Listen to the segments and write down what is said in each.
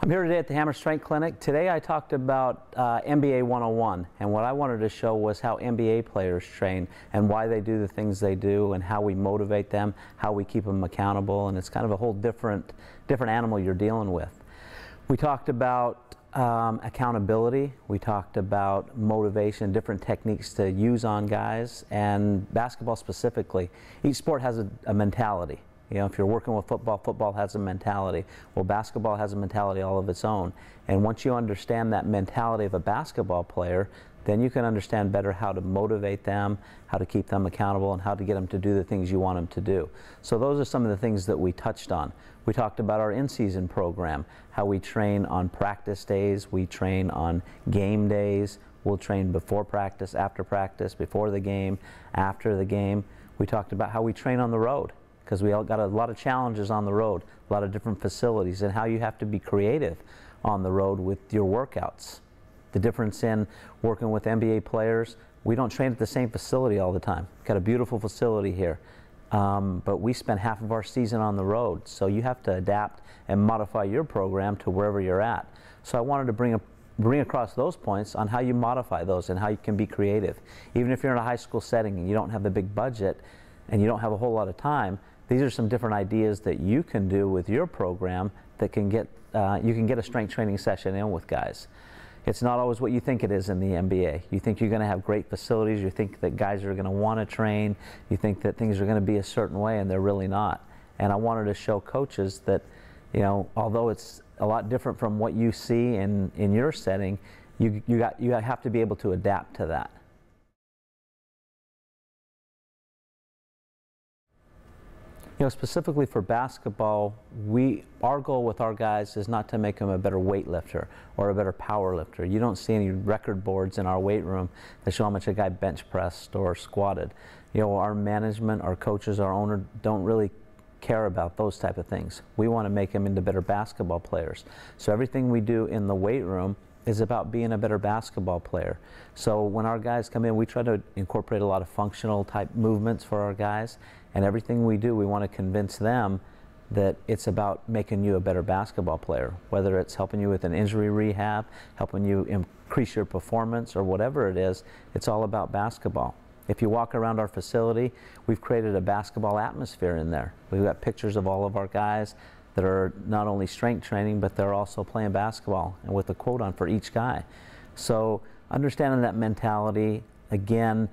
I'm here today at the Hammer Strength Clinic. Today I talked about NBA 101, and what I wanted to show was how NBA players train and why they do the things they do and how we motivate them, how we keep them accountable, and it's kind of a whole different animal you're dealing with. We talked about accountability, we talked about motivation, different techniques to use on guys, and basketball specifically. Each sport has a mentality. You know, if you're working with football, football has a mentality. Well, basketball has a mentality all of its own. And once you understand that mentality of a basketball player, then you can understand better how to motivate them, how to keep them accountable, and how to get them to do the things you want them to do. So those are some of the things that we touched on. We talked about our in-season program, how we train on practice days, we train on game days, we'll train before practice, before the game, after the game. We talked about how we train on the road, because we all got a lot of challenges on the road, a lot of different facilities, and how you have to be creative on the road with your workouts. The difference in working with NBA players, we don't train at the same facility all the time. We've got a beautiful facility here, but we spend half of our season on the road, so you have to adapt and modify your program to wherever you're at. So I wanted to bring across those points on how you modify those and how you can be creative. Even if you're in a high school setting and you don't have a big budget and you don't have a whole lot of time, these are some different ideas that you can do with your program that can get, you can get a strength training session in with guys. It's not always what you think it is in the NBA. You think you're going to have great facilities, you think that guys are going to want to train, you think that things are going to be a certain way, and they're really not. And I wanted to show coaches that, you know, although it's a lot different from what you see in your setting, you have to be able to adapt to that. You know, specifically for basketball, our goal with our guys is not to make them a better weightlifter or a better power lifter. You don't see any record boards in our weight room that show how much a guy bench pressed or squatted. You know, our management, our coaches, our owner don't really care about those type of things. We want to make them into better basketball players. So everything we do in the weight room is about being a better basketball player. So when our guys come in, we try to incorporate a lot of functional type movements for our guys, and everything we do, we want to convince them that it's about making you a better basketball player, whether it's helping you with an injury rehab, helping you increase your performance, or whatever it is, it's all about basketball. If you walk around our facility, we've created a basketball atmosphere in there. We've got pictures of all of our guys that are not only strength training, but they're also playing basketball, and with a quote on for each guy. So understanding that mentality, again,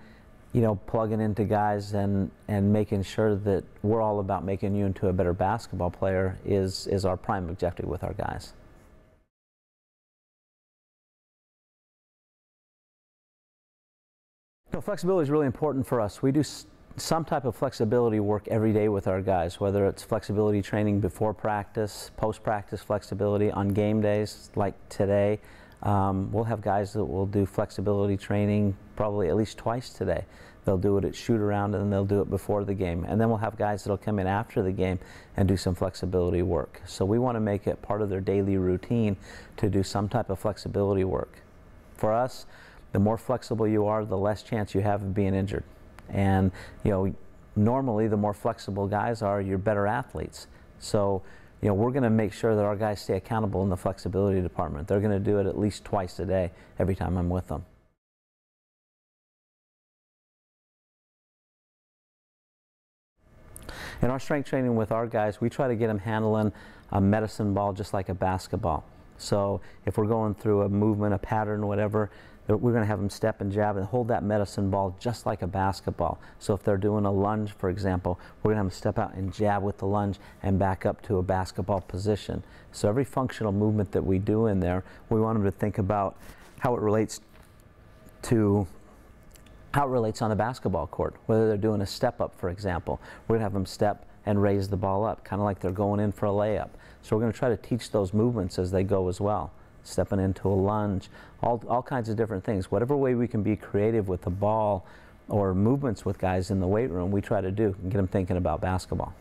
you know, plugging into guys and making sure that we're all about making you into a better basketball player is our prime objective with our guys. So flexibility is really important for us. We do some type of flexibility work every day with our guys, whether it's flexibility training before practice, post-practice flexibility on game days like today. We'll have guys that will do flexibility training probably at least twice today. They'll do it at shoot around, and then they'll do it before the game. And then we'll have guys that'll come in after the game and do some flexibility work. So we want to make it part of their daily routine to do some type of flexibility work. For us, the more flexible you are, the less chance you have of being injured. And you know, normally the more flexible guys are, you're better athletes. So you know, we're going to make sure that our guys stay accountable in the flexibility department. They're going to do it at least twice a day every time I'm with them. In our strength training with our guys, we try to get them handling a medicine ball just like a basketball. So if we're going through a movement, a pattern, whatever, we're going to have them step and jab and hold that medicine ball just like a basketball. So if they're doing a lunge, for example, we're going to have them step out and jab with the lunge and back up to a basketball position. So every functional movement that we do in there, we want them to think about how it relates on a basketball court. Whether they're doing a step up, for example, we're going to have them step and raise the ball up, kind of like they're going in for a layup. So we're going to try to teach those movements as they go as well. Stepping into a lunge, all kinds of different things. Whatever way we can be creative with the ball or movements with guys in the weight room, we try to do and get them thinking about basketball.